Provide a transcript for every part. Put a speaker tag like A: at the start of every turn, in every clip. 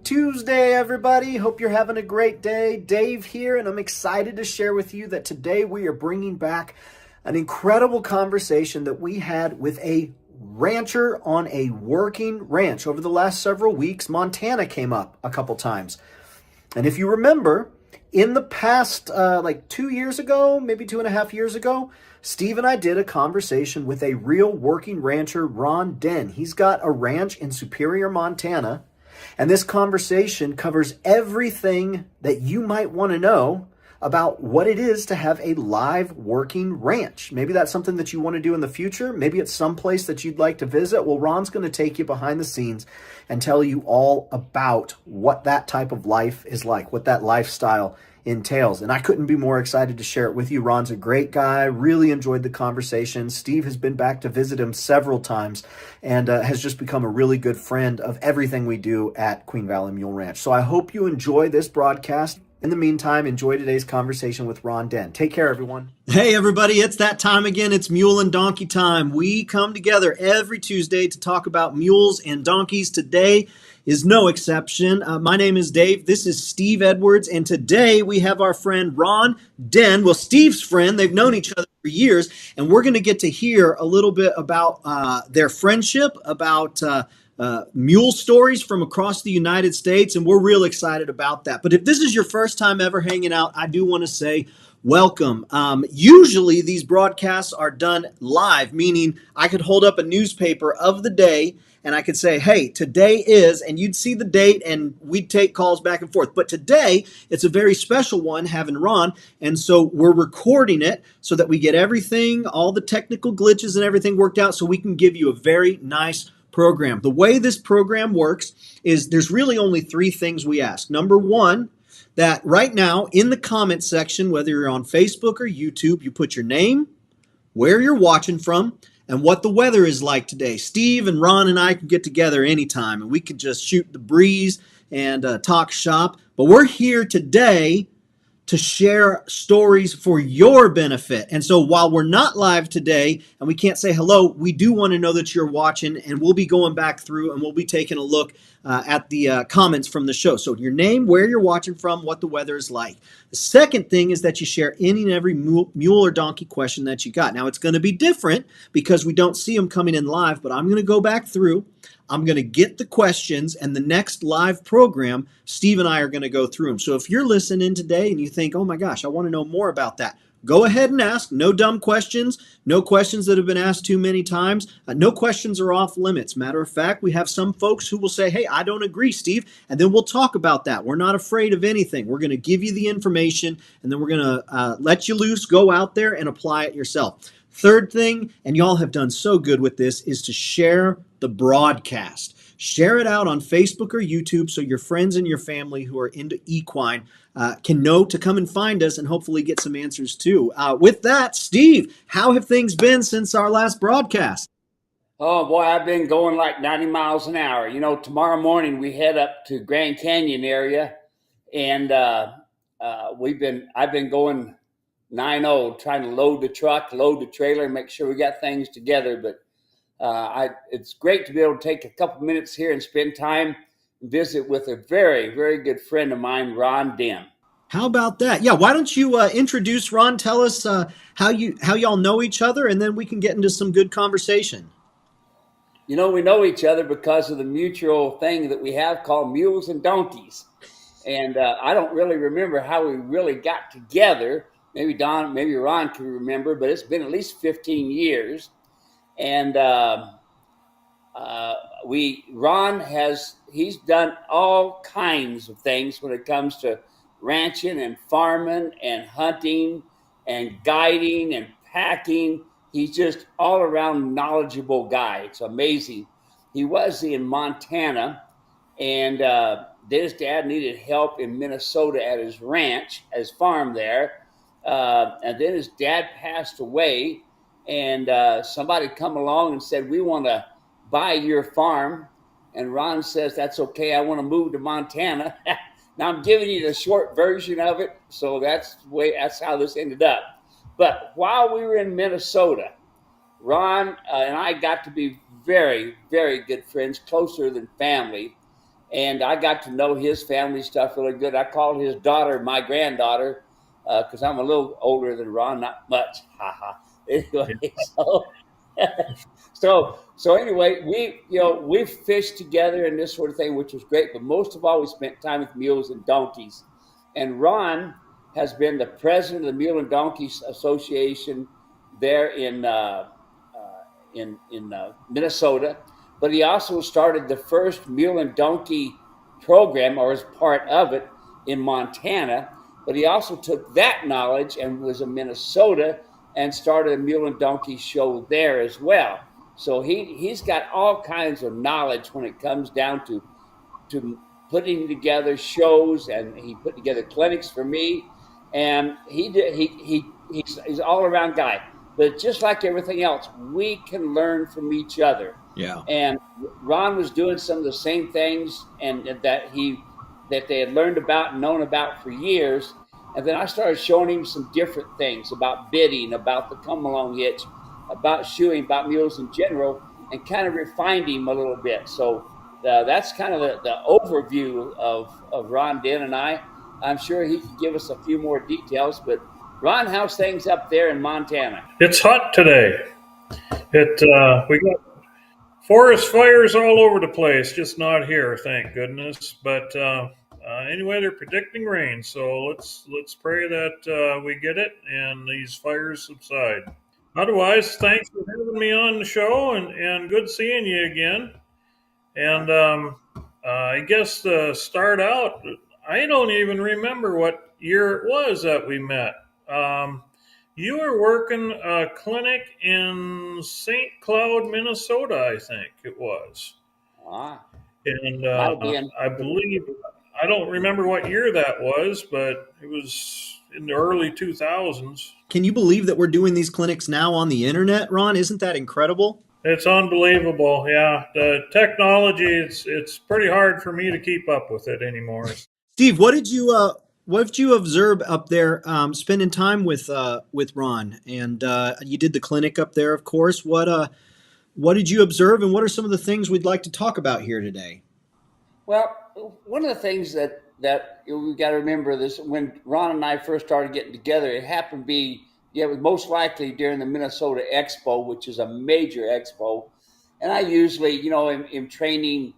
A: Tuesday, everybody. Hope you're having a great day. Dave here, and I'm excited to share with you that today we are bringing back an incredible conversation that we had with a rancher on a working ranch. Over the last several weeks, Montana came up a couple times. And if you remember, in the past, like 2 years ago, maybe 2.5 years ago, Steve and I did a conversation with a real working rancher, Ron Den. He's got a ranch in Superior, Montana. And this conversation covers everything that you might want to know about what it is to have a live working ranch. Maybe that's something that you want to do in the future. Maybe it's someplace that you'd like to visit. Well, Ron's going to take you behind the scenes and tell you all about what that type of life is like, what that lifestyle entails. And I couldn't be more excited to share it with you. Ron's a great guy. Really enjoyed the conversation. Steve has been back to visit him several times and has just become a really good friend of everything we do at Queen Valley Mule Ranch. So I hope you enjoy this broadcast. In the meantime, enjoy today's conversation with Ron Den. Take care, everyone. Hey, everybody. It's that time again. It's Mule and Donkey time. We come together every Tuesday to talk about mules and donkeys. Today is no exception. My name is Dave. This is Steve Edwards. And today we have our friend Ron Den. Well, Steve's friend. They've known each other for years. And we're going to get to hear a little bit about their friendship, about mule stories from across the United States, and we're real excited about that. But if this is your first time ever hanging out, I do want to say welcome. Usually these broadcasts are done live, meaning I could hold up a newspaper of the day and I could say, hey, today is, and you'd see the date and we'd take calls back and forth. But today, it's a very special one having Ron. And so we're recording it so that we get everything, all the technical glitches and everything worked out so we can give you a very nice program. The way this program works is there's really only three things we ask. Number one, that right now in the comment section, whether you're on Facebook or YouTube, you put your name, where you're watching from, and what the weather is like today. Steve and Ron and I can get together anytime and we could just shoot the breeze and talk shop. But we're here today to share stories for your benefit. And so while we're not live today and we can't say hello, we do want to know that you're watching, and we'll be going back through and we'll be taking a look at the comments from the show. So your name, where you're watching from, what the weather is like. The second thing is that you share any and every mule or donkey question that you got. Now it's going to be different because we don't see them coming in live, but I'm going to go back through. I'm going to get the questions, and the next live program, Steve and I are going to go through them. So if you're listening today and you think, oh my gosh, I want to know more about that, go ahead and ask. No dumb questions, no questions that have been asked too many times. No questions are off limits. Matter of fact, we have some folks who will say, hey, I don't agree, Steve, and then we'll talk about that. We're not afraid of anything. We're going to give you the information, and then we're going to let you loose, go out there and apply it yourself. Third thing, and y'all have done so good with this, is to share the broadcast. Share it out on Facebook or YouTube so your friends and your family who are into equine can know to come and find us and hopefully get some answers too. With that, Steve, how have things been since our last broadcast?
B: Oh boy, I've been going like 90 miles an hour. You know, tomorrow morning we head up to Grand Canyon area, and I've been going 9-0, trying to load the truck, load the trailer, and make sure we got things together. But it's great to be able to take a couple minutes here and spend time and visit with a very, very good friend of mine, Ron Den.
A: How about that? Yeah, why don't you introduce Ron? Tell us how y'all know each other, and then we can get into some good conversation.
B: You know, we know each other because of the mutual thing that we have called Mules and Donkeys. And I don't really remember how we really got together. Maybe Ron can remember, but it's been at least 15 years. And he's done all kinds of things when it comes to ranching and farming and hunting and guiding and packing. He's just all around knowledgeable guy. It's amazing. He was in Montana, and then his dad needed help in Minnesota at his ranch, his farm there. And then his dad passed away, and somebody come along and said, we want to buy your farm. And Ron says, that's okay. I want to move to Montana. Now I'm giving you the short version of it. So that's how this ended up. But while we were in Minnesota, Ron and I got to be very, very good friends, closer than family. and I got to know his family stuff really good. I called his daughter my granddaughter because I'm a little older than Ron, not much. Haha. Anyway, so anyway, we fished together and this sort of thing, which was great. But most of all, we spent time with mules and donkeys. And Ron has been the president of the Mule and Donkey Association there in Minnesota. But he also started the first mule and donkey program, or as part of it, in Montana. But he also took that knowledge and was in Minnesota and started a mule and donkey show there as well. So he's got all kinds of knowledge when it comes down to putting together shows, and he put together clinics for me, and he's all around guy. But just like everything else, we can learn from each other.
A: Yeah.
B: And Ron was doing some of the same things, and that they had learned about and known about for years. And then I started showing him some different things about bidding, about the come along hitch, about shoeing, about mules in general, and kind of refined him a little bit. So that's kind of the overview of Ron Den and I. I'm sure he could give us a few more details, but Ron, how's things up there in Montana?
C: It's hot today. We got forest fires all over the place, just not here, thank goodness. But anyway, they're predicting rain, so let's pray that we get it and these fires subside. Otherwise, thanks for having me on the show, and good seeing you again. And I guess to start out, I don't even remember what year it was that we met. You were working a clinic in St. Cloud, Minnesota, I think it was. And I believe, I don't remember what year that was, but it was in the early 2000s.
A: Can you believe that we're doing these clinics now on the internet, Ron? Isn't that incredible?
C: It's unbelievable. Yeah, the technology, it's pretty hard for me to keep up with it anymore.
A: Steve, what did you observe up there, spending time with Ron? And you did the clinic up there, of course. What did you observe, and what are some of the things we'd like to talk about here today?
B: Well, one of the things that we've got to remember this, when Ron and I first started getting together, it happened to be, it was most likely during the Minnesota Expo, which is a major expo. And I usually, am training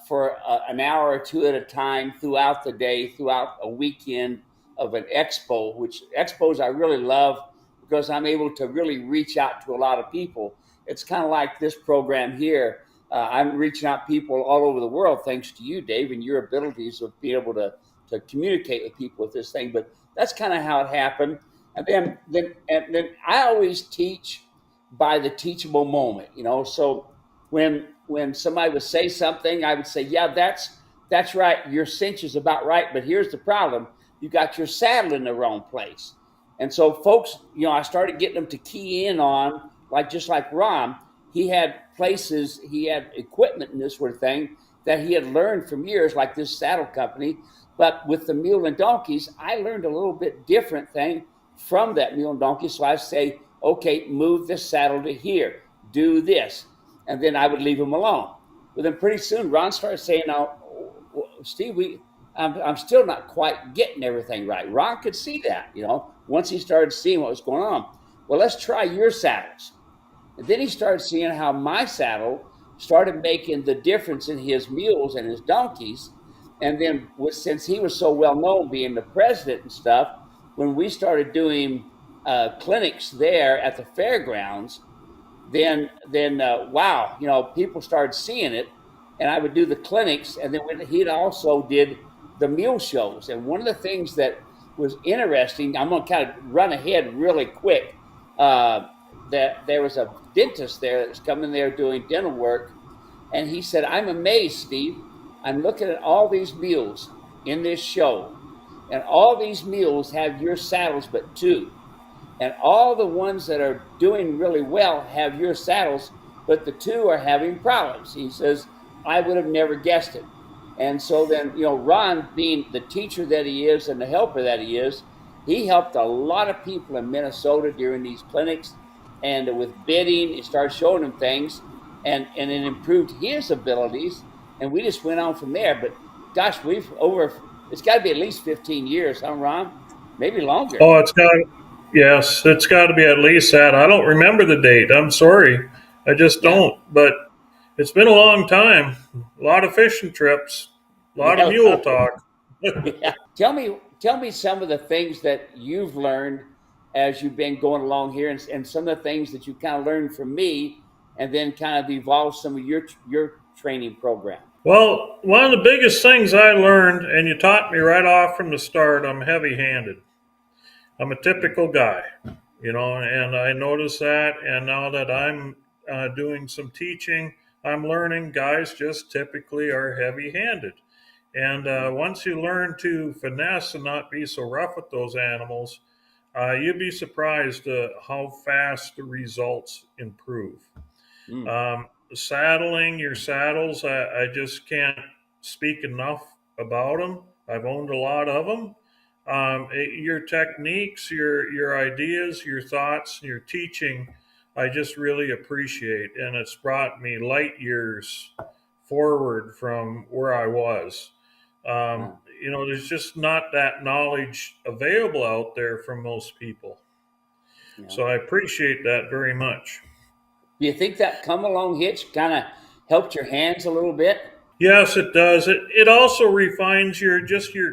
B: for an hour or two at a time throughout the day, throughout a weekend of an expo, which expos I really love because I'm able to really reach out to a lot of people. It's kind of like this program here. I'm reaching out people all over the world, thanks to you, Dave, and your abilities of being able to communicate with people with this thing. But that's kind of how it happened. And then I always teach by the teachable moment, So when somebody would say something, I would say, yeah, that's right. Your cinch is about right. But here's the problem. You got your saddle in the wrong place. And so folks, I started getting them to key in on, just like Ron, he had places, he had equipment and this sort of thing that he had learned from years, like this saddle company. But with the mule and donkeys, I learned a little bit different thing from that mule and donkey. So I say, okay, move the saddle to here, do this. And then I would leave him alone. But then pretty soon Ron started saying, now, Steve, I'm still not quite getting everything right. Ron could see that, once he started seeing what was going on. Well, let's try your saddles. And then he started seeing how my saddle started making the difference in his mules and his donkeys. And then since he was so well known being the president and stuff, when we started doing clinics there at the fairgrounds, then wow, people started seeing it. And I would do the clinics, and then he also did the mule shows. And one of the things that was interesting, I'm going to kind of run ahead really quick, that there was a dentist there that was coming there doing dental work, and he said, I'm amazed, Steve. I'm looking at all these mules in this show, and all these mules have your saddles but two. And all the ones that are doing really well have your saddles, but the two are having problems. He says, I would have never guessed it. And so then, Ron, being the teacher that he is and the helper that he is, he helped a lot of people in Minnesota during these clinics. And with bidding, he started showing them things, and it improved his abilities. and we just went on from there. But gosh, it's got to be at least 15 years, huh, Ron? Maybe longer.
C: Oh, yes, it's got to be at least that. I don't remember the date. I'm sorry. I just
B: Yeah.
C: don't. But it's been a long time. A lot of fishing trips, a lot of
B: Yeah.
C: mule talk.
B: Yeah. Tell me some of the things that you've learned as you've been going along here, and some of the things that you kind of learned from me, and then kind of evolve some of your training program.
C: Well, one of the biggest things I learned, and you taught me right off from the start, I'm heavy handed. I'm a typical guy, and I noticed that. And now that I'm doing some teaching, I'm learning guys just typically are heavy handed. And once you learn to finesse and not be so rough with those animals, you'd be surprised how fast the results improve. Saddling your saddles, I just can't speak enough about them. I've owned a lot of them. Your techniques, your ideas, your thoughts, your teaching, I just really appreciate, and it's brought me light years forward from where I was. There's just not that knowledge available out there from most people.
B: Yeah.
C: So I appreciate that very much.
B: Do you think that come along hitch kind of helped your hands a little bit?
C: Yes, it does. It also refines your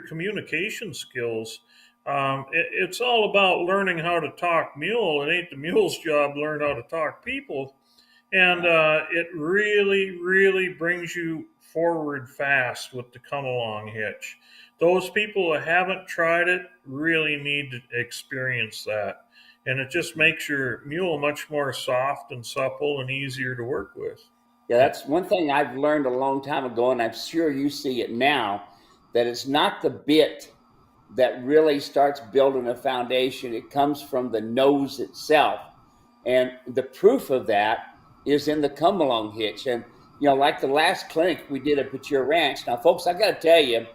C: communication skills. It's all about learning how to talk mule. It ain't the mule's job to learn how to talk people, and it really, really brings you forward fast with the come along hitch. Those people who haven't tried it really need to experience that, and it just makes your mule much more soft and supple and easier to work with.
B: Yeah, that's one thing I've learned a long time ago, and I'm sure you see it now, that it's not the bit that really starts building a foundation. It comes from the nose itself. And the proof of that is in the come along hitch. And, like the last clinic we did at Pachur Ranch. Now, folks, I got to tell you,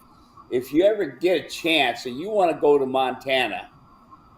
B: if you ever get a chance and you want to go to Montana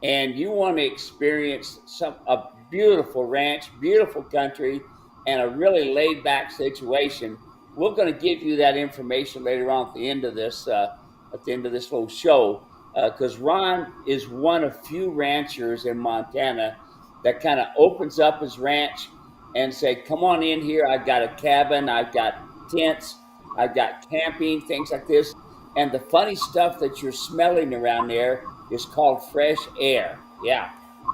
B: and you want to experience a beautiful ranch, beautiful country, and a really laid back situation, we're going to give you that information later on at the end of this little show, because Ron is one of few ranchers in Montana that kind of opens up his ranch and say, come on in here. I've got a cabin. I've got tents. I've got camping, things like this. And the funny stuff that you're smelling around there is called fresh air. Yeah.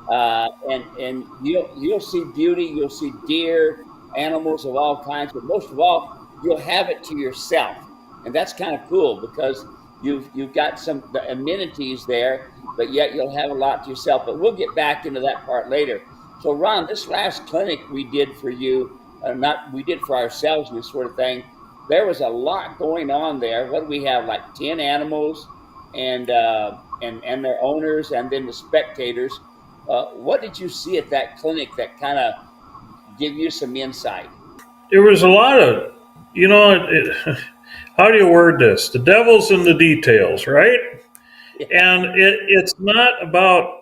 B: And you'll see beauty. You'll see deer, animals of all kinds, but most of all, you'll have it to yourself. And that's kind of cool, because you've got the amenities there, but yet you'll have a lot to yourself. But we'll get back into that part later. So Ron, this last clinic we did for you, we did for ourselves and this sort of thing, there was a lot going on there. What do we have, like 10 animals and their owners, and then the spectators. What did you see at that clinic that kind of give you some insight?
C: There was a lot of, how do you word this? The devil's in the details, right?
B: Yeah.
C: And it's not about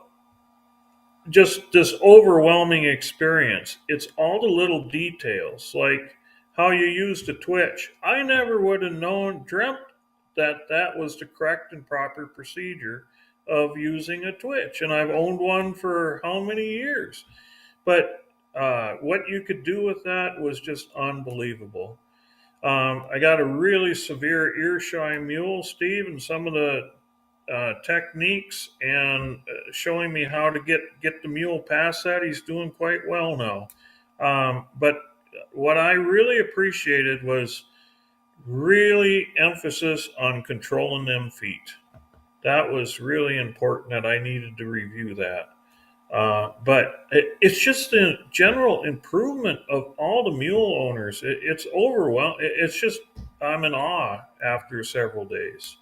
C: just this overwhelming experience. It's all the little details, like how you use the twitch. I never would have dreamt that was the correct and proper procedure of using a twitch. And I've owned one for how many years? But what you could do with that was just unbelievable. I got a really severe ear shy mule, Steve, and some of the techniques and showing me how to get the mule past that. He's doing quite well now. But what I really appreciated was really emphasis on controlling them feet. That was really important, that I needed to review that. But it's just a general improvement of all the mule owners. It's overwhelming. It's just, I'm in awe after several days.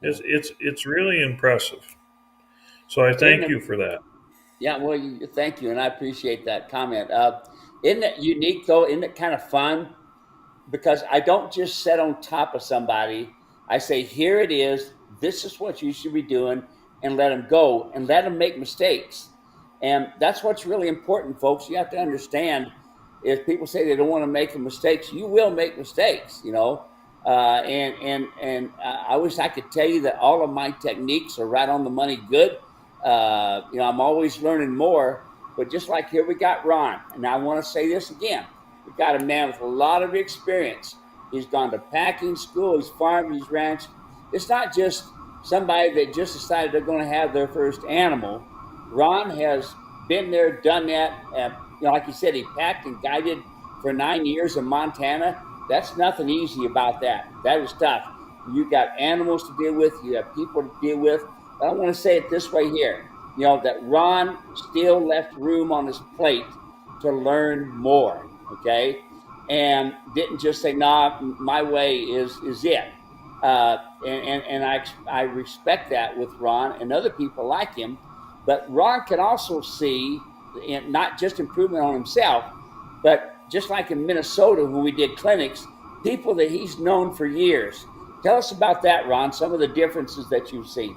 C: It's really impressive. So I thank you for that.
B: Yeah, well, thank you, and I appreciate that comment. Isn't it unique, though? Isn't it kind of fun? Because I don't just sit on top of somebody. I say, here it is. This is what you should be doing, and let them go, and let them make mistakes. And that's what's really important, folks. You have to understand, if people say they don't want to make mistakes, you will make mistakes, I wish I could tell you that all of my techniques are right on the money good. I'm always learning more. But just like here, we got Ron, and I want to say this again: we got a man with a lot of experience. He's gone to packing school, he's farmed, he's ranched. It's not just somebody that just decided they're going to have their first animal. Ron has been there, done that. Like you said, he packed and guided for 9 years in Montana. That's nothing easy about that. That is tough. You got animals to deal with, you have people to deal with. But I want to say it this way here, that Ron still left room on his plate to learn more, okay? And didn't just say, nah, my way is it. I respect that with Ron and other people like him. But Ron can also see not just improvement on himself, but just like in Minnesota when we did clinics, people that he's known for years. Tell us about that, Ron. Some of the differences that you've seen.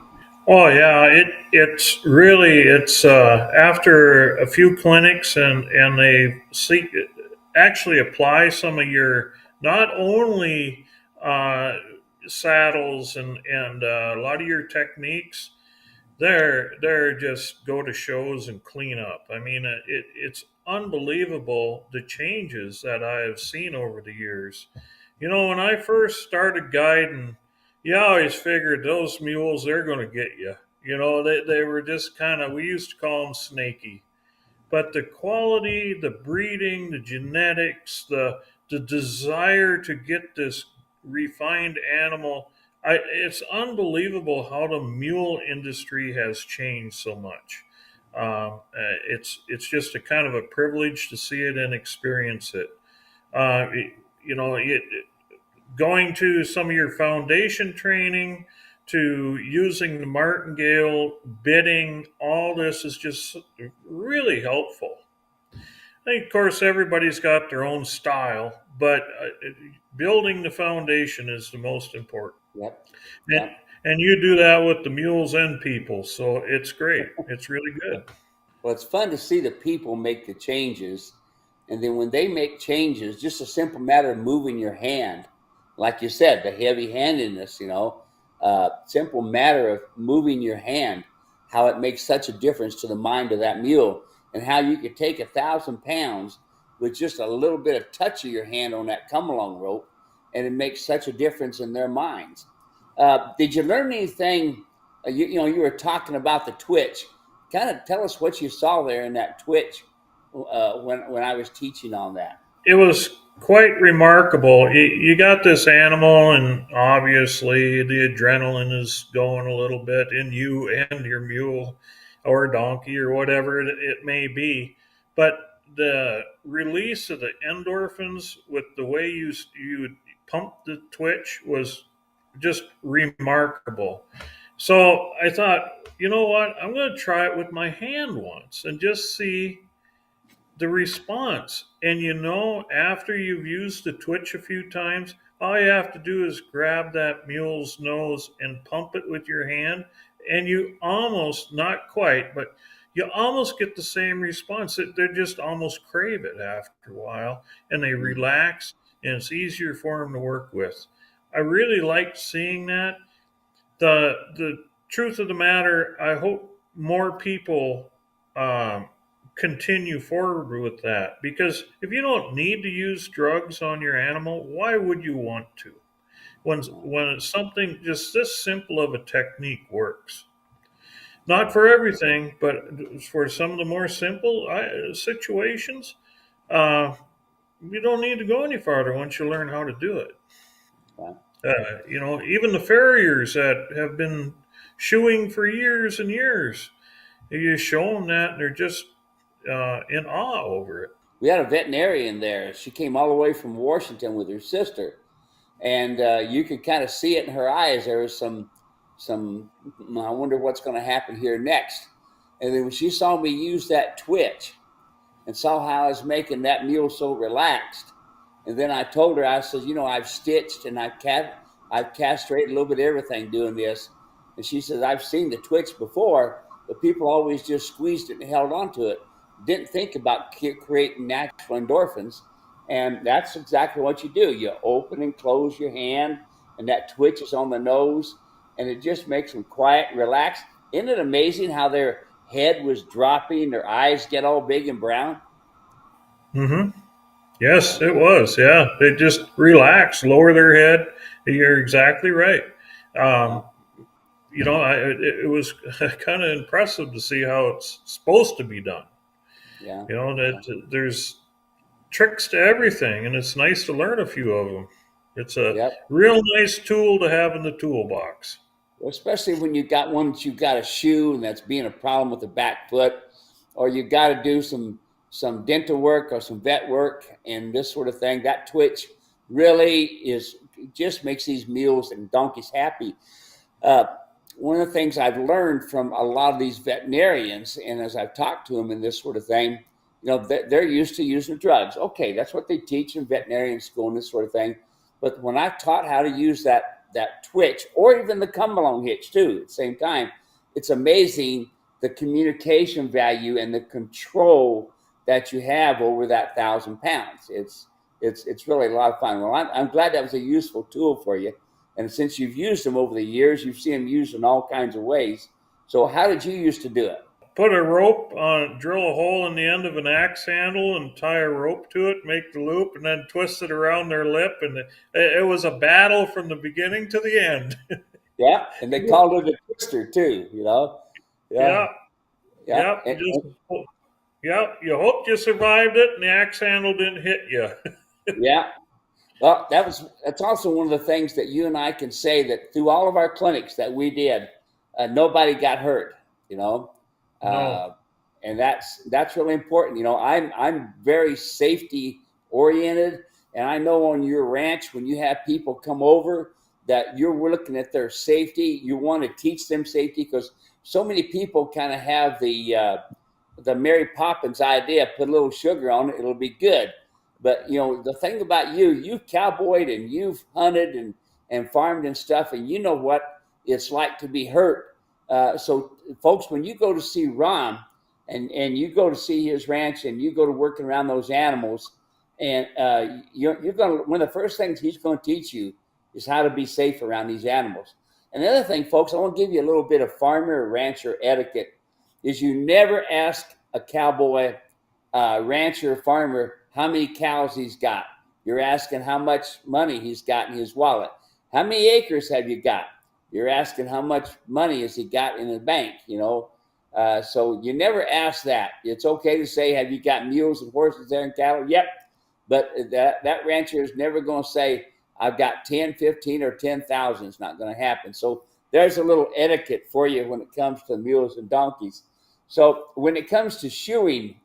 C: Oh yeah, it's after a few clinics and they see actually apply some of your not only uh, saddles and a lot of your techniques. They're just go to shows and clean up. I mean, it's unbelievable the changes that I have seen over the years. When I first started guiding, you always figured those mules, they're going to get you. They were just kind of, we used to call them snaky. But the quality, the breeding, the genetics, the desire to get this refined animal, it's unbelievable how the mule industry has changed so much. It's just a kind of a privilege to see it and experience it. Uh, it- Going to some of your foundation training, to using the martingale, bidding, all this is just really helpful. I think, of course, everybody's got their own style, but building the foundation is the most important.
B: Yep.
C: And,
B: Yep.
C: and you do that with the mules and people, so it's great. It's really good.
B: Well, it's fun to see the people make the changes. And then when they make changes, just a simple matter of moving your hand, like you said, the heavy handedness, simple matter of moving your hand, how it makes such a difference to the mind of that mule, and how you could take 1,000 pounds with just a little bit of touch of your hand on that come along rope, and it makes such a difference in their minds. Did you learn anything? You were talking about the twitch. Kind of tell us what you saw there in that twitch when I was teaching on that.
C: It was quite remarkable. You got this animal, and obviously the adrenaline is going a little bit in you and your mule or donkey or whatever it may be. But the release of the endorphins with the way you pump the twitch was just remarkable. So I thought, you know what? I'm going to try it with my hand once and just see the response. And after you've used the twitch a few times, all you have to do is grab that mule's nose and pump it with your hand. And you almost, not quite, but you almost get the same response. They just almost crave it after a while and they relax and it's easier for them to work with. I really liked seeing that. The truth of the matter, I hope more people um, continue forward with that, because if you don't need to use drugs on your animal, why would you want to? When it's something just this simple of a technique works. Not for everything, but for some of the more simple situations, uh, you don't need to go any farther once you learn how to do it.
B: Wow.
C: Even the farriers that have been shoeing for years and years, you show them that, and they're just in awe over it.
B: We had a veterinarian there. She came all the way from Washington with her sister, and you could kind of see it in her eyes. There was some. I wonder what's going to happen here next. And then when she saw me use that twitch and saw how I was making that mule so relaxed, and then I told her, I said, I've stitched and I've castrated a little bit of everything doing this. And she says, I've seen the twitch before, but people always just squeezed it and held on to it. Didn't think about creating natural endorphins. And that's exactly what you do. You open and close your hand, and that twitch is on the nose, and it just makes them quiet and relaxed. Isn't it amazing how their head was dropping, their eyes get all big and brown?
C: Hmm. Yes, it was. Yeah, they just relax, lower their head. You're exactly right.
B: Yeah,
C: Um, it was kind of impressive to see how it's supposed to be done.
B: yeah, yeah.
C: That there's tricks to everything, and it's nice to learn a few of them. It's a
B: Yep.
C: real nice tool to have in the toolbox.
B: Especially when you got one that you got a shoe and that's being a problem with the back foot, or you got to do some dental work or some vet work and this sort of thing. That twitch really is just makes these mules and donkeys happy. Uh, One of the things I've learned from a lot of these veterinarians, and as I've talked to them and this sort of thing, they're used to using drugs. Okay, that's what they teach in veterinarian school and this sort of thing. But when I taught how to use that twitch or even the come along hitch too at the same time, it's amazing the communication value and the control that you have over that 1,000 pounds. It's really a lot of fun. Well, I'm glad that was a useful tool for you. And since you've used them over the years, you've seen them used in all kinds of ways. So how did you used to do it?
C: Put a rope on, drill a hole in the end of an axe handle, and tie a rope to it. Make the loop, and then twist it around their lip. And it was a battle from the beginning to the end.
B: Yeah, and they called it a twister too. Yeah,
C: Yeah,
B: yeah,
C: yeah. Yeah, you hoped you survived it, and the axe handle didn't hit you.
B: yeah. Well, that's also one of the things that you and I can say that through all of our clinics that we did, nobody got hurt. You know,
C: No.
B: uh, and that's really important. I'm very safety oriented, and I know on your ranch when you have people come over that you're looking at their safety. You want to teach them safety because so many people kind of have the Mary Poppins idea: put a little sugar on it, it'll be good. But the thing about you've cowboyed and you've hunted and farmed and stuff, and you know what it's like to be hurt. So, folks, when you go to see Ron and you go to see his ranch and you go to working around those animals, and you're going to one of the first things he's going to teach you is how to be safe around these animals. And the other thing, folks, I want to give you a little bit of farmer or rancher etiquette: is you never ask a cowboy, rancher, farmer how many cows he's got. You're asking how much money he's got in his wallet. How many acres have you got? You're asking how much money has he got in the bank, so you never ask that. It's okay to say, have you got mules and horses there and cattle? Yep. But that rancher is never going to say, I've got 10, 15, or 10,000. It's not going to happen. So there's a little etiquette for you when it comes to mules and donkeys. So when it comes to shoeing,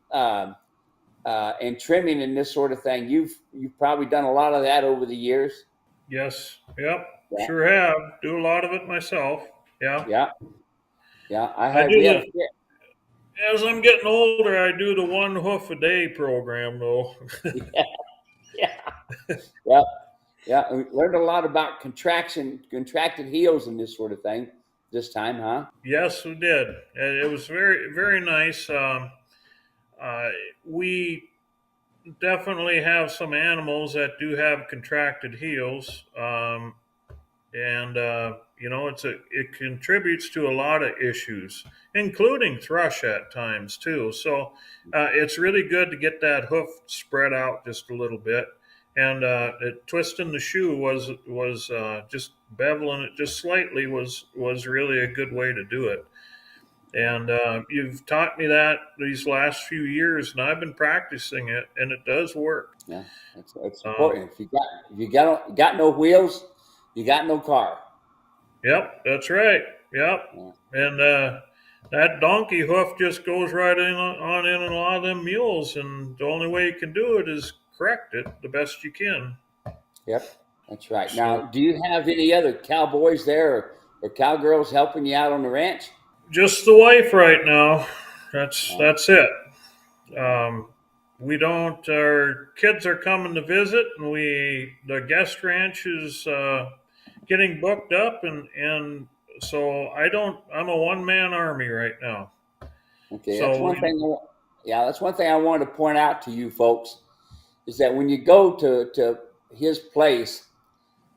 B: and trimming and this sort of thing, you've probably done a lot of that over the years.
C: Yes. Yep.
B: Yeah,
C: Sure have. Do a lot of it myself. Yeah.
B: yeah, yeah.
C: I do
B: We had
C: the
B: a fit.
C: As I'm getting older, I do the one hoof a day program though.
B: Yeah, yeah, yeah, yeah. We learned a lot about contracted heels, and this sort of thing this time, huh?
C: Yes, we did. And it was very, very nice. Uh, we definitely have some animals that do have contracted heels, and it contributes to a lot of issues, including thrush at times too. So it's really good to get that hoof spread out just a little bit, and twisting the shoe was just beveling it just slightly was really a good way to do it. And you've taught me that these last few years, and I've been practicing it, and it does work.
B: Yeah, it's
C: Um,
B: important. If you got no wheels, you got no car.
C: yep, that's right. Yep,
B: Yeah,
C: and that donkey hoof just goes right on in a lot of them mules, and the only way you can do it is correct it the best you can.
B: yep, that's right.
C: So
B: Now, do you have any other cowboys there or cowgirls helping you out on the ranch?
C: just the wife right now. That's
B: Yeah,
C: that's it. Um, we don't. Our kids are coming to visit, and the guest ranch is getting booked up, and so I don't. I'm a one man army right now.
B: okay, that's
C: So
B: one thing. Yeah, that's one thing I wanted to point out to you folks. is that when you go to his place,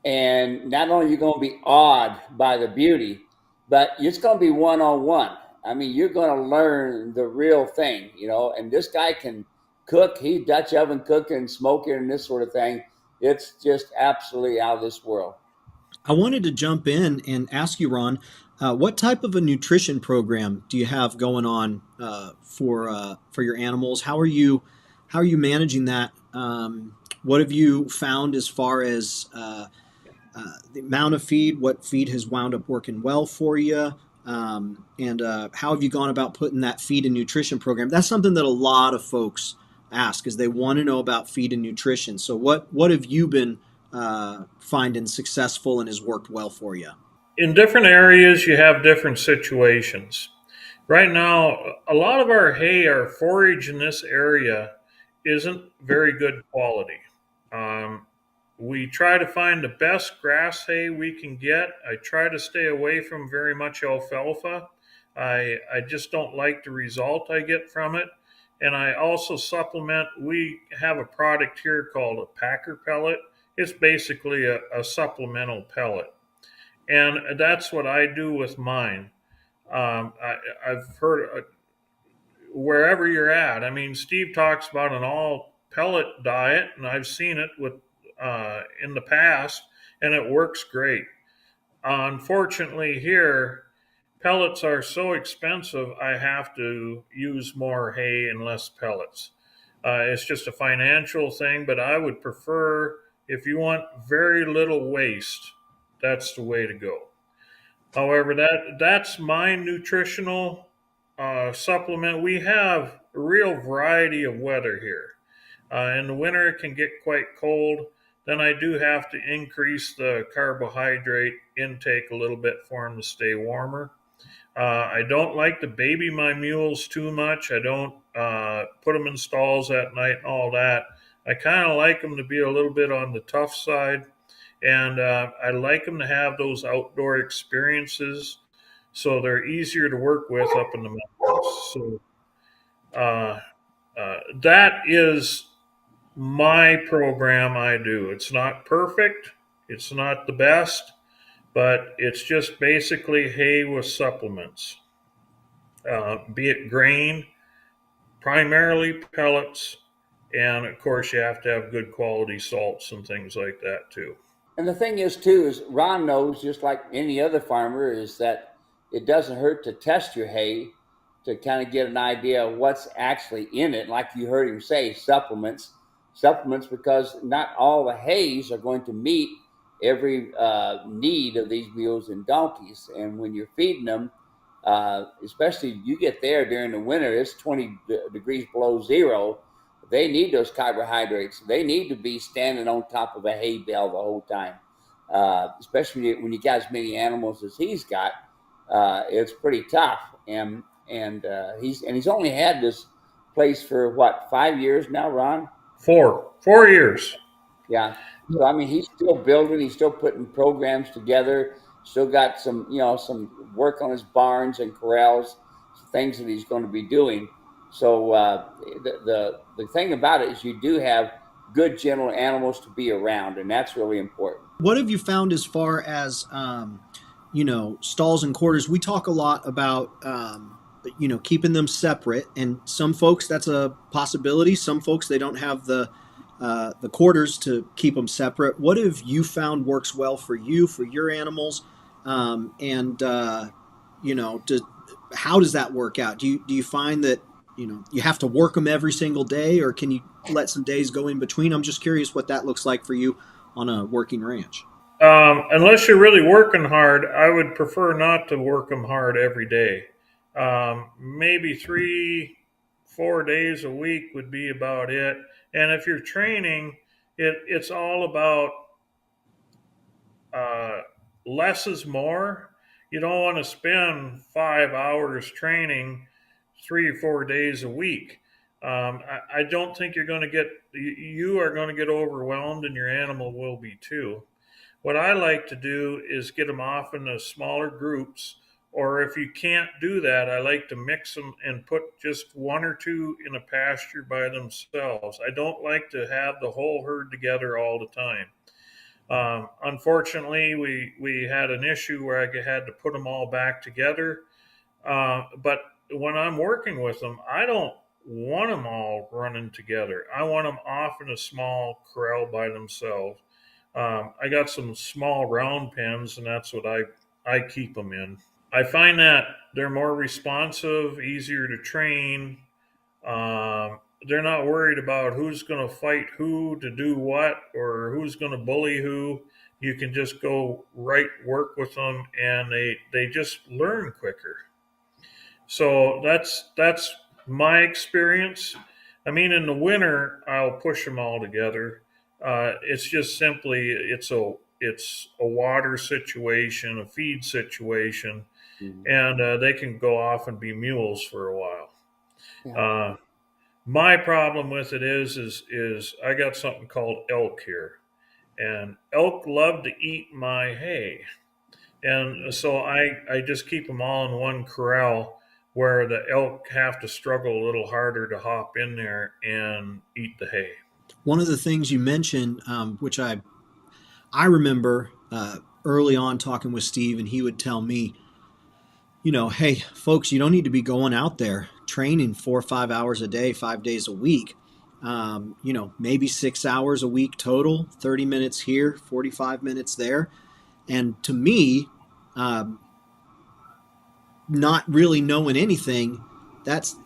B: and not only you're going to be awed by the beauty, but it's going to be one on one. I mean, you're going to learn the real thing, you know. And this guy can cook. He Dutch oven cooking, smoking, and this sort of thing. It's just absolutely out of this world.
A: I wanted to jump in and ask you, Ron, what type of a nutrition program do you have going on for your animals? How are you managing that? What have you found as far as the amount of feed? What feed has wound up working well for you? And how have you gone about putting that feed and nutrition program? That's something that a lot of folks ask, is they want to know about feed and nutrition. So what have you been finding successful and has worked well for you?
C: In different areas, you have different situations. Right now, a lot of our hay, our forage in this area, isn't very good quality. Um, we try to find the best grass hay we can get. I try to stay away from very much alfalfa. I just don't like the result I get from it. And I also supplement, we have a product here called a Packer pellet. It's basically a supplemental pellet. And that's what I do with mine. I've heard wherever you're at. I mean, Steve talks about an all pellet diet, and I've seen it with in the past, and it works great. Unfortunately, here pellets are so expensive. I have to use more hay and less pellets. It's just a financial thing, but I would prefer, if you want very little waste, that's the way to go. However, that's my nutritional supplement. We have a real variety of weather here. In the winter, it can get quite cold. Then I do have to increase the carbohydrate intake a little bit for them to stay warmer. I don't like to baby my mules too much. I don't put them in stalls at night and all that. I kind of like them to be a little bit on the tough side. And I like them to have those outdoor experiences so they're easier to work with up in the mountains. So uh, that is my program I do. It's not perfect, it's not the best, but it's just basically hay with supplements, be it grain, primarily pellets, and of course, you have to have good quality salts and things like that too.
B: And the thing is, too, is Ron knows, just like any other farmer, is that it doesn't hurt to test your hay to kind of get an idea of what's actually in it. Like you heard him say, supplements, because not all the hays are going to meet every need of these mules and donkeys. And when you're feeding them, especially you get there during the winter, it's 20 degrees below zero. They need those carbohydrates. They need to be standing on top of a hay bale the whole time, especially when you got as many animals as he's got. It's pretty tough, and he's only had this place for what, 5 years now, Ron?
C: 4 years.
B: Yeah. So I mean, he's still building. He's still putting programs together. Still got some work on his barns and corrals, things that he's going to be doing. So the thing about it is, you do have good gentle animals to be around, and that's really important.
A: What have you found as far as stalls and quarters? We talk a lot about keeping them separate, and some folks that's a possibility. Some folks, they don't have the quarters to keep them separate. What have you found works well for you, for your animals? And how does that work out? Do you find that you have to work them every single day, or can you let some days go in between? I'm just curious what that looks like for you on a working ranch.
C: Unless you're really working hard, I would prefer not to work them hard every day. Maybe 3, 4 days a week would be about it. And if you're training, it's all about less is more. You don't want to spend 5 hours training 3 or 4 days a week. I don't think you are going to get overwhelmed, and your animal will be too. What I like to do is get them off into smaller groups Or if you can't do that, I like to mix them and put just one or two in a pasture by themselves. I don't like to have the whole herd together all the time. Unfortunately, we had an issue where I had to put them all back together. But when I'm working with them, I don't want them all running together. I want them off in a small corral by themselves. I got some small round pens, and that's what I keep them in. I find that they're more responsive, easier to train. They're not worried about who's going to fight who to do what or who's going to bully who. You can just go right work with them, and they just learn quicker. So that's my experience. I mean, in the winter, I'll push them all together. It's just simply it's a water situation, a feed situation,
B: Mhm.
C: and they can go off and be mules for a while.
B: Yeah.
C: My problem with it is I got something called elk here, and elk love to eat my hay, and so I just keep them all in one corral where the elk have to struggle a little harder to hop in there and eat the hay.
A: One of the things you mentioned, which I remember early on talking with Steve, and he would tell me, hey, folks, you don't need to be going out there training 4 or 5 hours a day, 5 days a week. Maybe 6 hours a week total, 30 minutes here, 45 minutes there. And to me, not really knowing anything, that's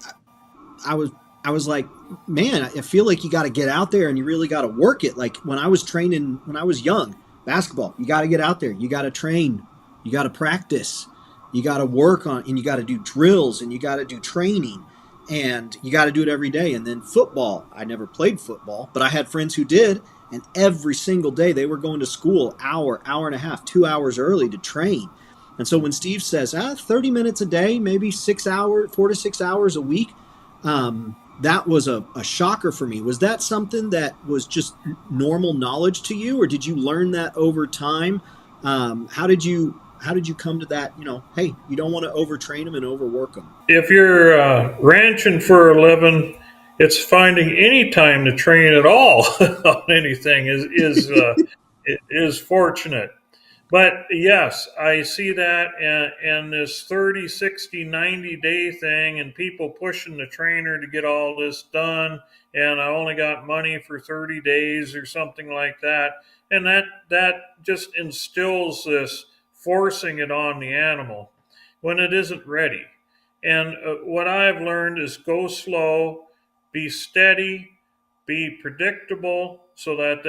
A: I was like, man, I feel like you got to get out there and you really got to work it. Like when I was training, when I was young, basketball, you got to get out there, you got to train, you got to practice, you got to work on, and you got to do drills and you got to do training and you got to do it every day. And then football, I never played football, but I had friends who did. And every single day they were going to school, hour and a half, 2 hours early to train. And so when Steve says, 30 minutes a day, maybe 4 to 6 hours a week, that was a shocker for me. Was that something that was just normal knowledge to you, or did you learn that over time? How did you come to that? Hey, you don't want to overtrain them and overwork them.
C: If you're ranching for a living, it's finding any time to train at all on anything is fortunate. But yes, I see that and this 30, 60, 90-day thing and people pushing the trainer to get all this done. And I only got money for 30 days or something like that. And that just instills this forcing it on the animal when it isn't ready. And what I've learned is go slow, be steady, be predictable so that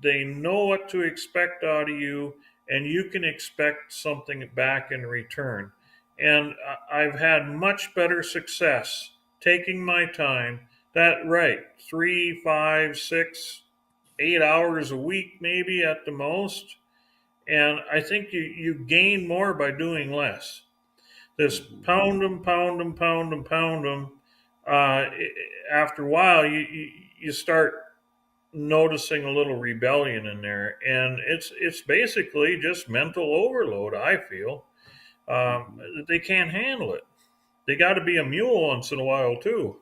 C: they know what to expect out of you and you can expect something back in return. And I've had much better success taking my time. That right, 3, 5, 6, 8 hours a week, maybe at the most. And I think you gain more by doing less. This pound them, pound them, pound them, pound them. After a while, you start noticing a little rebellion in there, and it's basically just mental overload. I feel they can't handle it. They got to be a mule once in a while too,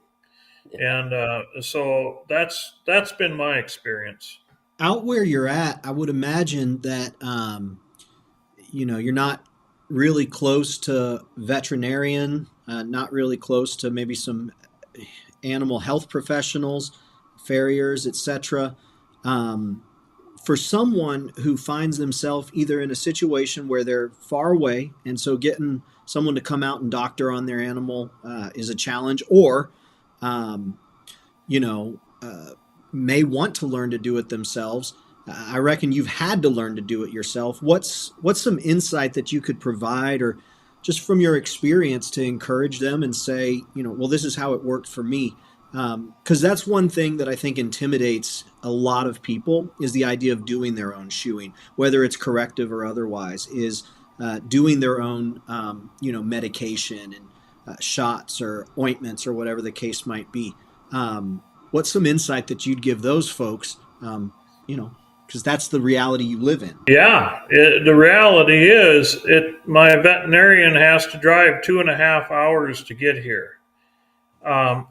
C: and so that's been my experience.
A: Out where you're at, I would imagine that you're not really close to veterinarian, not really close to maybe some animal health professionals, farriers, etc. For someone who finds themselves either in a situation where they're far away, and so getting someone to come out and doctor on their animal is a challenge, or you know, may want to learn to do it themselves. I reckon you've had to learn to do it yourself. What's some insight that you could provide, or just from your experience, to encourage them and say, well, this is how it worked for me? Because that's one thing that I think intimidates a lot of people, is the idea of doing their own shoeing, whether it's corrective or otherwise, is doing their own, medication and shots or ointments or whatever the case might be. What's some insight that you'd give those folks, because that's the reality you live in.
C: Yeah, the reality is, my veterinarian has to drive 2.5 hours to get here. I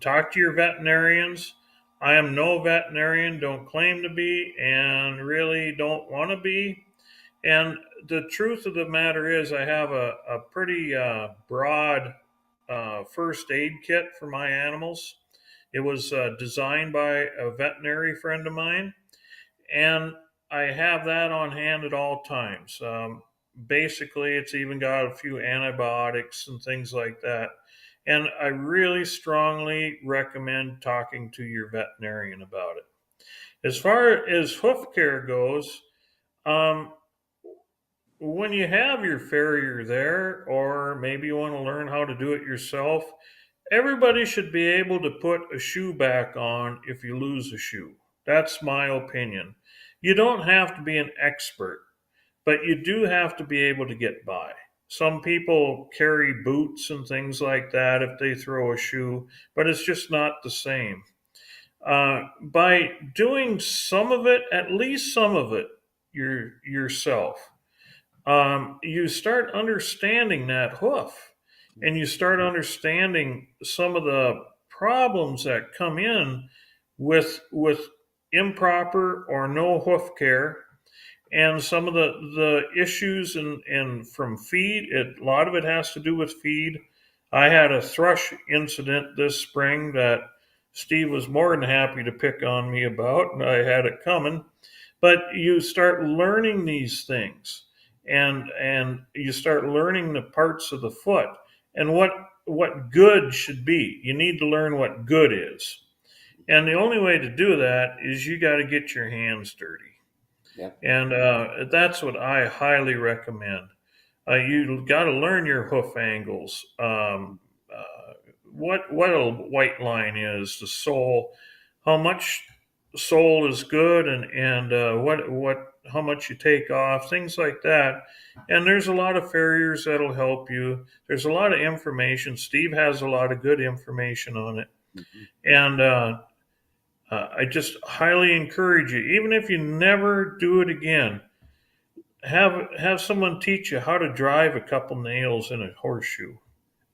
C: talk to your veterinarians. I am no veterinarian, don't claim to be, and really don't want to be. And the truth of the matter is, I have a pretty broad first aid kit for my animals. It was designed by a veterinary friend of mine, and I have that on hand at all times. Basically, it's even got a few antibiotics and things like that. And I really strongly recommend talking to your veterinarian about it. As far as hoof care goes, um, when you have your farrier there, or maybe you want to learn how to do it yourself, everybody should be able to put a shoe back on if you lose a shoe. That's my opinion. You don't have to be an expert, but you do have to be able to get by. Some people carry boots and things like that if they throw a shoe, but it's just not the same. By doing some of it, at least some of it, yourself, you start understanding that hoof, and you start understanding some of the problems that come in with improper or no hoof care, and some of the issues and from feed. A lot of it has to do with feed. I had a thrush incident this spring that Steve was more than happy to pick on me about, and I had it coming. But you start learning these things, and you start learning the parts of the foot and what good should be. You need to learn what good is. And the only way to do that is you got to get your hands dirty.
B: Yeah.
C: And that's what I highly recommend. You got to learn your hoof angles, what a white line is, the sole, how much sole is good, and what how much you take off, things like that. And there's a lot of farriers that'll help you. There's a lot of information. Steve has a lot of good information on it, and I just highly encourage you, even if you never do it again, have someone teach you how to drive a couple nails in a horseshoe.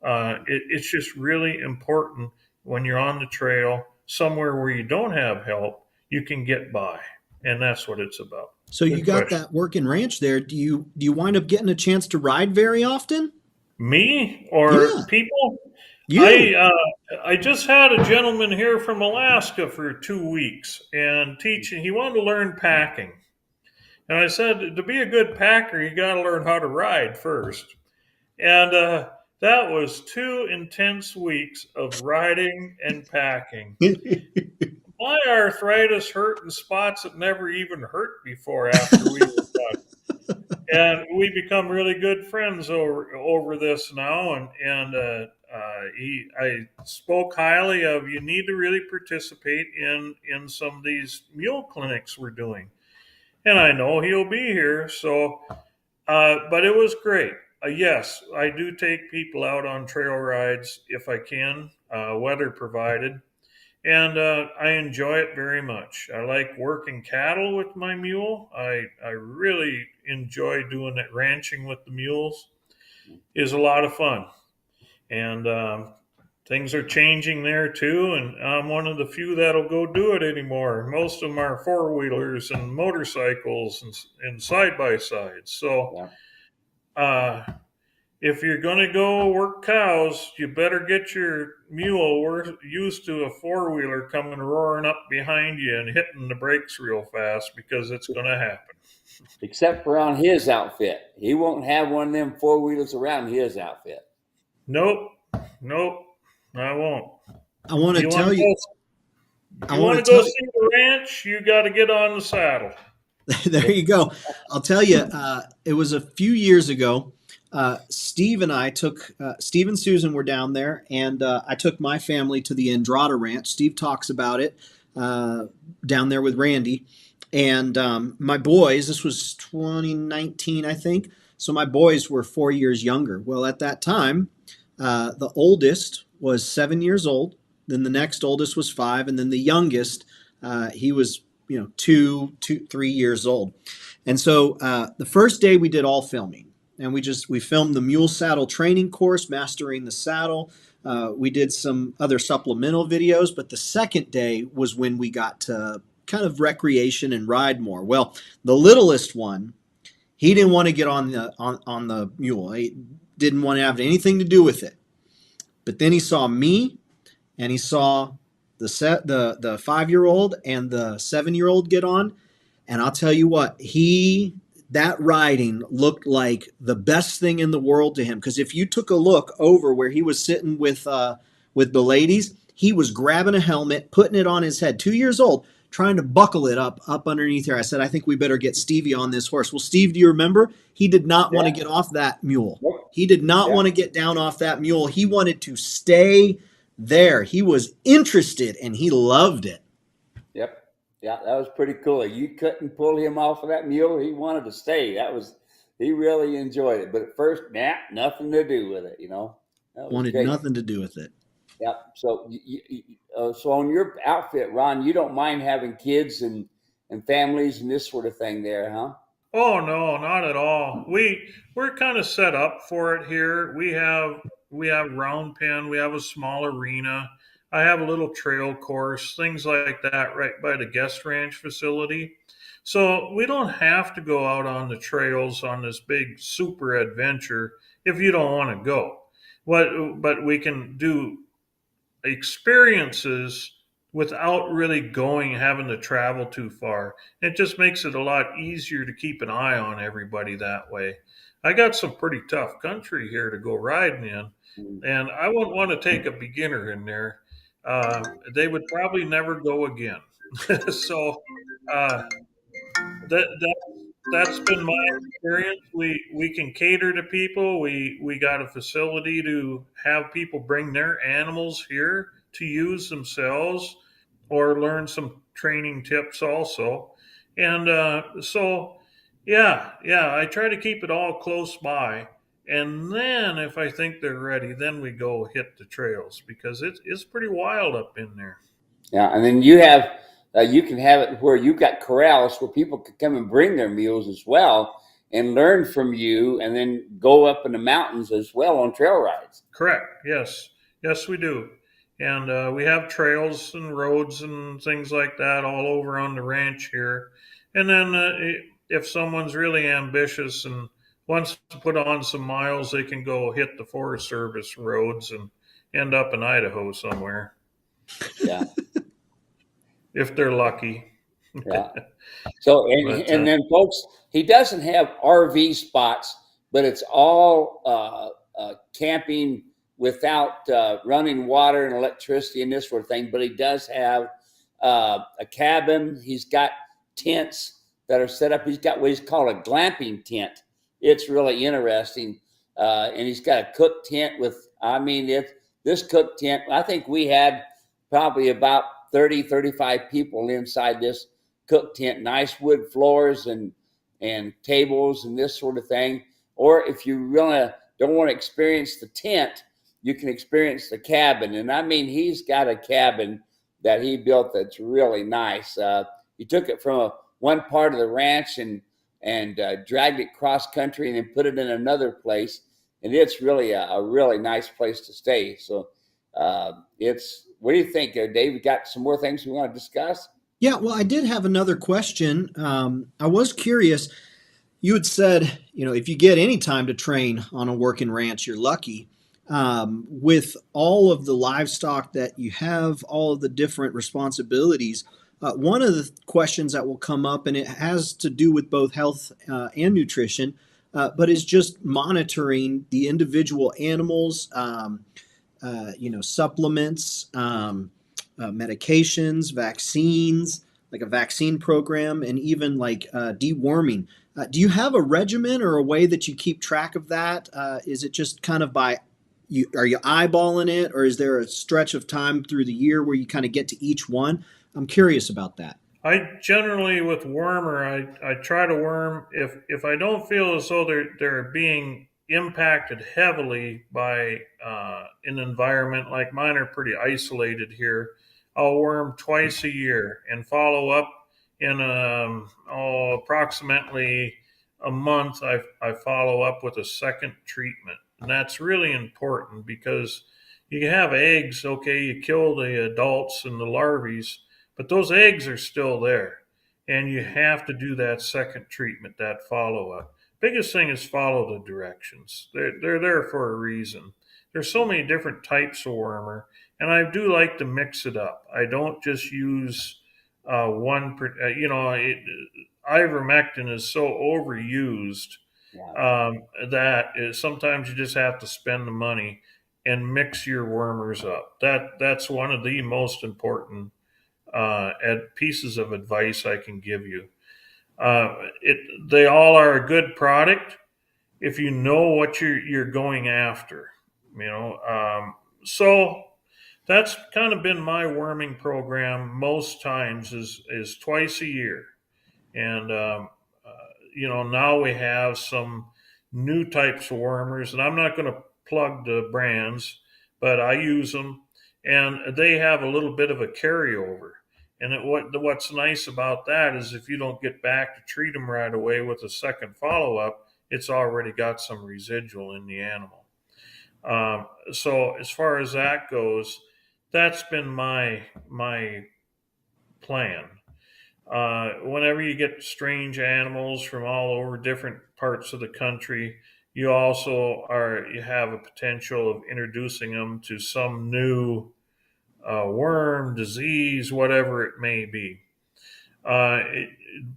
C: It's just really important when you're on the trail, somewhere where you don't have help, you can get by, and that's what it's about.
A: So you got that working ranch there. Do you wind up getting a chance to ride very often?
C: Me or people?
A: You.
C: I just had a gentleman here from Alaska for 2 weeks and teaching. He wanted to learn packing. And I said, to be a good packer, you got to learn how to ride first. And that was 2 intense weeks of riding and packing. My arthritis hurt in spots that never even hurt before after we were done. And we become really good friends over this now. And I spoke highly of, you need to really participate in some of these mule clinics we're doing. And I know he'll be here. So, but it was great. Yes, I do take people out on trail rides if I can, weather provided. And I enjoy it very much. I like working cattle with my mule. I really enjoy doing that. Ranching with the mules is a lot of fun. And things are changing there too. And I'm one of the few that'll go do it anymore. Most of them are four-wheelers and motorcycles and side-by-sides. So if you're going to go work cows, you better get your mule used to a four-wheeler coming roaring up behind you and hitting the brakes real fast, because it's going to happen.
B: Except for on his outfit. He won't have one of them four-wheelers around his outfit.
C: Nope, I won't.
A: I want to tell you.
C: You want to go see the ranch, you got to get on the saddle.
A: There you go. I'll tell you, it was a few years ago. Steve and I Steve and Susan were down there, and I took my family to the Andrada Ranch. Steve talks about it down there with Randy. And my boys, this was 2019, I think. So my boys were 4 years younger. Well, at that time, the oldest was 7 years old. Then the next oldest was 5. And then the youngest He was, 3 years old. And so the first day we did all filming, and we filmed the mule saddle training course, mastering the saddle. We did some other supplemental videos, but the second day was when we got to kind of recreation and ride more. Well, the littlest one, he didn't want to get on the mule. He didn't want to have anything to do with it. But then he saw me, and he saw the 5-year-old and the 7-year-old get on, and I'll tell you what, that riding looked like the best thing in the world to him. Because if you took a look over where he was sitting with the ladies, he was grabbing a helmet, putting it on his head. 2 years old, trying to buckle it up underneath here. I said, I think we better get Stevie on this horse. Well, Steve, do you remember? He did not want to get off that mule. He did not want to get down off that mule. He wanted to stay there. He was interested, and he loved it.
B: Yep. Yeah, that was pretty cool. You couldn't pull him off of that mule. He wanted to stay. He really enjoyed it. But at first, nothing to do with it,
A: Wanted
B: great.
A: Nothing to do with it.
B: Yeah. So, so on your outfit, Ron, you don't mind having kids and families and this sort of thing there, huh?
C: Oh no, not at all. We're kind of set up for it here. We have round pen. We have a small arena. I have a little trail course, things like that, right by the guest ranch facility. So we don't have to go out on the trails on this big super adventure if you don't want to go. But we can do experiences without really having to travel too far. It just makes it a lot easier to keep an eye on everybody that way. I got some pretty tough country here to go riding in, and I wouldn't want to take a beginner in there. They would probably never go again. So that's been my experience. We can cater to people. We got a facility to have people bring their animals here to use themselves or learn some training tips also. And so I try to keep it all close by. And then if I think they're ready, then we go hit the trails because it's pretty wild up in there.
B: Yeah, and then you can have it where you've got corrals where people can come and bring their mules as well and learn from you, and then go up in the mountains as well on trail rides.
C: Correct. Yes, we do. And we have trails and roads and things like that all over on the ranch here. And then if someone's really ambitious and wants to put on some miles, they can go hit the Forest Service roads and end up in Idaho somewhere.
B: Yeah.
C: If they're lucky.
B: Yeah. So, and then folks, he doesn't have RV spots, but it's all camping without running water and electricity and this sort of thing. But he does have a cabin. He's got tents that are set up. He's got what he's called a glamping tent. It's really interesting. And he's got a cook tent this cook tent, I think we had probably about 30, 35 people inside this cook tent, nice wood floors and tables and this sort of thing. Or if you really don't want to experience the tent, you can experience the cabin. And he's got a cabin that he built that's really nice. He took it from one part of the ranch and dragged it cross country and then put it in another place. And it's really a really nice place to stay. So what do you think, Dave? We got some more things we want to discuss?
A: Yeah, well, I did have another question. I was curious. You had said, if you get any time to train on a working ranch, you're lucky. With all of the livestock that you have, all of the different responsibilities, one of the questions that will come up, and it has to do with both health and nutrition, but is just monitoring the individual animals, supplements, medications, vaccines, like a vaccine program, and even like deworming. Do you have a regimen or a way that you keep track of that? Is it just kind of are you eyeballing it, or is there a stretch of time through the year where you kind of get to each one? I'm curious about that.
C: I generally, with wormer, I try to worm if I don't feel as though they're being impacted heavily by an environment like mine are pretty isolated here. I'll worm twice a year and follow up in approximately a month. I follow up with a second treatment. And that's really important because you have eggs, okay, you kill the adults and the larvae, but those eggs are still there. And you have to do that second treatment, that follow up. Biggest thing is follow the directions. They're there for a reason. There's so many different types of wormer, and I do like to mix it up. I don't just use one, ivermectin is so overused
B: Yeah.
C: sometimes you just have to spend the money and mix your wormers up. That's one of the most important pieces of advice I can give you. They all are a good product if you know what you're going after. So that's kind of been my worming program. Most times is twice a year, and now we have some new types of wormers, and I'm not going to plug the brands, but I use them, and they have a little bit of a carryover. And what's nice about that is if you don't get back to treat them right away with a second follow up, it's already got some residual in the animal. So as far as that goes, that's been my plan. Whenever you get strange animals from all over different parts of the country, you have a potential of introducing them to some new worm, disease, whatever it may be.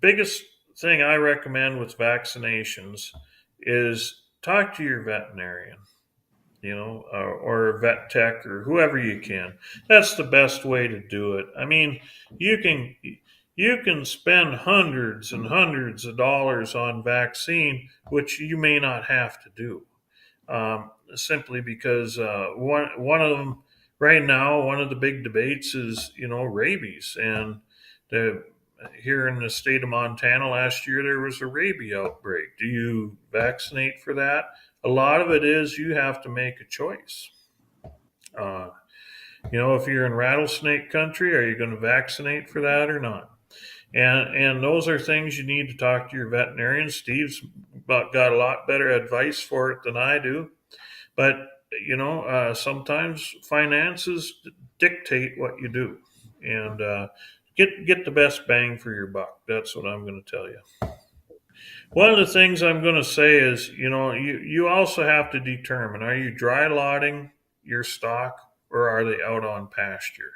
C: Biggest thing I recommend with vaccinations is talk to your veterinarian, or vet tech or whoever you can. That's the best way to do it. I mean, you can you can spend hundreds and hundreds of dollars on vaccine, which you may not have to do, simply because one of them right now, one of the big debates is rabies, and the here in the state of Montana last year there was a rabies outbreak. Do you vaccinate for that? A lot of it is you have to make a choice. Uh, if you're in rattlesnake country, are you going to vaccinate for that or not? And those are things you need to talk to your veterinarian. Steve's got a lot better advice for it than I do. But sometimes finances dictate what you do, and get the best bang for your buck. That's what I'm going to tell you. One of the things I'm going to say is, you also have to determine, are you dry lotting your stock or are they out on pasture?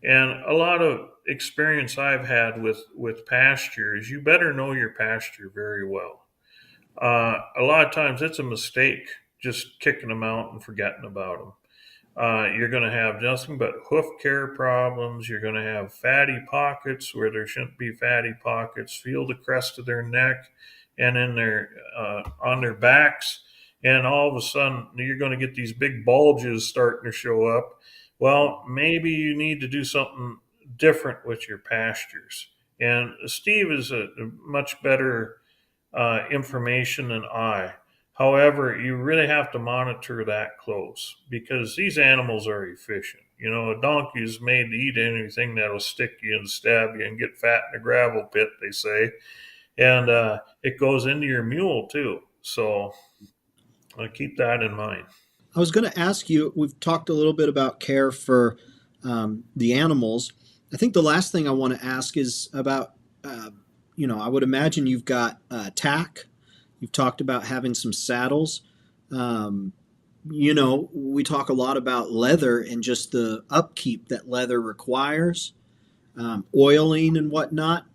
C: And a lot of experience I've had with pasture is you better know your pasture very well. A lot of times it's a mistake just kicking them out and forgetting about them. You're going to have nothing but hoof care problems. You're going to have fatty pockets where there shouldn't be fatty pockets. Feel the crest of their neck and in their on their backs, and all of a sudden you're going to get these big bulges starting to show up. Well, maybe you need to do something different with your pastures. And Steve is a much better information than I. However, you really have to monitor that close because these animals are efficient. A donkey is made to eat anything that'll stick you and stab you and get fat in a gravel pit, they say. And it goes into your mule too. So keep that in mind.
A: I was going to ask you, we've talked a little bit about care for the animals. I think the last thing I want to ask is about, I would imagine you've got tack. You've talked about having some saddles. We talk a lot about leather and just the upkeep that leather requires, oiling and whatnot.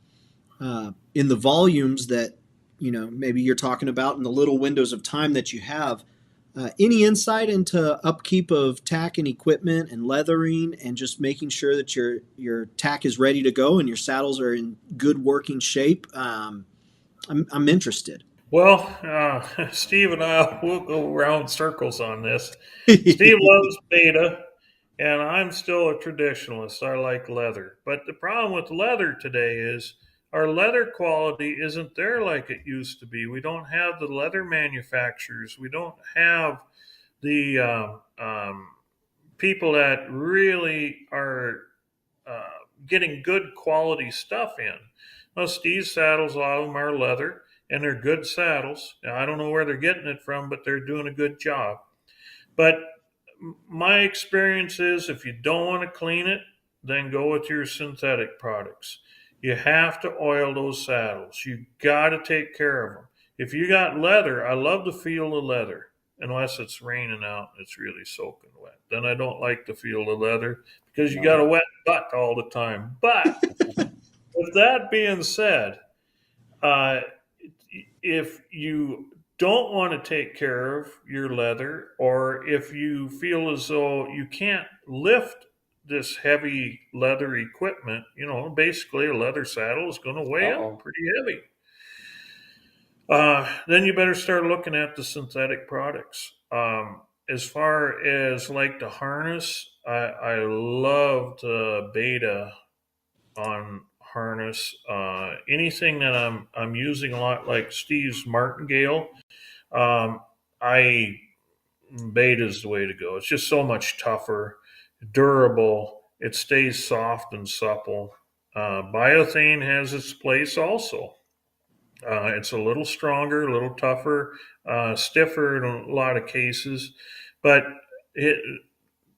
A: In the volumes that, maybe you're talking about in the little windows of time that you have, any insight into upkeep of tack and equipment and leathering and just making sure that your tack is ready to go and your saddles are in good working shape? I'm interested.
C: Well, Steve and I will go around circles on this. Steve loves beta, and I'm still a traditionalist. I like leather. But the problem with leather today is our leather quality isn't there like it used to be. We don't have the leather manufacturers. We don't have the people that really are getting good quality stuff in. Well, Steve's saddles, a lot of them are leather, and they're good saddles. Now, I don't know where they're getting it from, but they're doing a good job. But my experience is if you don't want to clean it, then go with your synthetic products. You have to oil those saddles. You got to take care of them. If you got leather, I love the feel of leather, unless it's raining out and it's really soaking wet. Then I don't like the feel of leather because you got a wet butt all the time. But with that being said, if you don't want to take care of your leather, or if you feel as though you can't lift this heavy leather equipment, basically a leather saddle is going to weigh up pretty heavy. Then you better start looking at the synthetic products. As far as like the harness, I loved Beta on harness. Anything that I'm using a lot, like Steve's Martingale, Beta's the way to go. It's just so much tougher, durable. It stays soft and supple. Biothane has its place also. It's a little stronger, a little tougher, stiffer in a lot of cases, but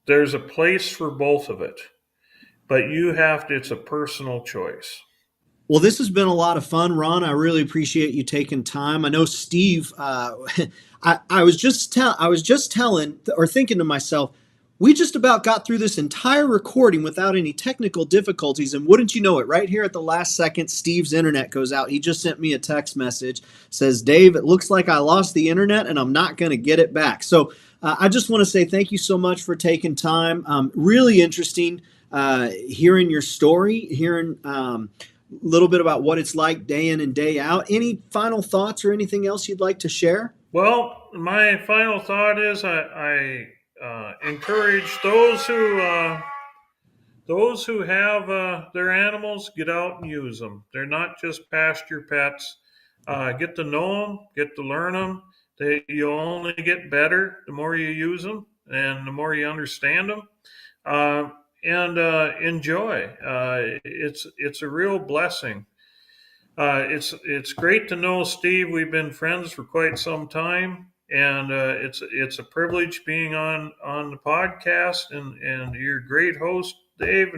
C: there's a place for both of it. But it's a personal choice.
A: Well, this has been a lot of fun, Ron. I really appreciate you taking time. I know Steve. I was just telling or thinking to myself, we just about got through this entire recording without any technical difficulties, and wouldn't you know it, right here at the last second, Steve's internet goes out. He just sent me a text message, says, Dave, it looks like I lost the internet and I'm not going to get it back. So I just want to say thank you so much for taking time. Really interesting hearing your story, hearing a little bit about what it's like day in and day out. Any final thoughts or anything else you'd like to share?
C: Well, my final thought is I encourage those who have their animals, get out and use them. They're not just pasture pets. Get to know them, get to learn them. You'll only get better the more you use them and the more you understand them. And enjoy. It's a real blessing. It's great to know Steve. We've been friends for quite some time. And it's a privilege being on the podcast, and you're a great host, Dave.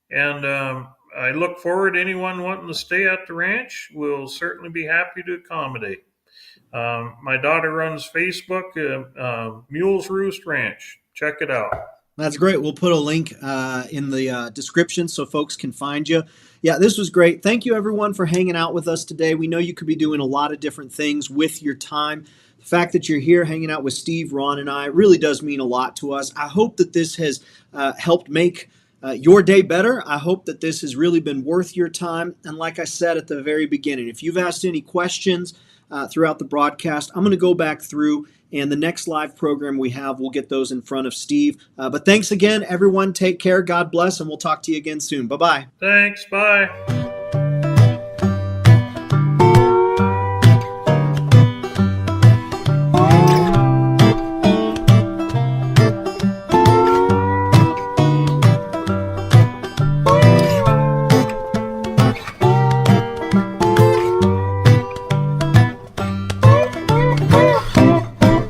C: And I look forward to anyone wanting to stay at the ranch. We'll certainly be happy to accommodate. My daughter runs Facebook, Mules Roost Ranch. Check it out.
A: That's great. We'll put a link in the description so folks can find you. Yeah, this was great. Thank you, everyone, for hanging out with us today. We know you could be doing a lot of different things with your time. The fact that you're here hanging out with Steve, Ron, and I really does mean a lot to us. I hope that this has helped make your day better. I hope that this has really been worth your time. And like I said at the very beginning, if you've asked any questions throughout the broadcast, I'm going to go back through, and the next live program we have, we'll get those in front of Steve. But thanks again, everyone. Take care. God bless, and we'll talk to you again soon. Bye-bye.
C: Thanks. Bye.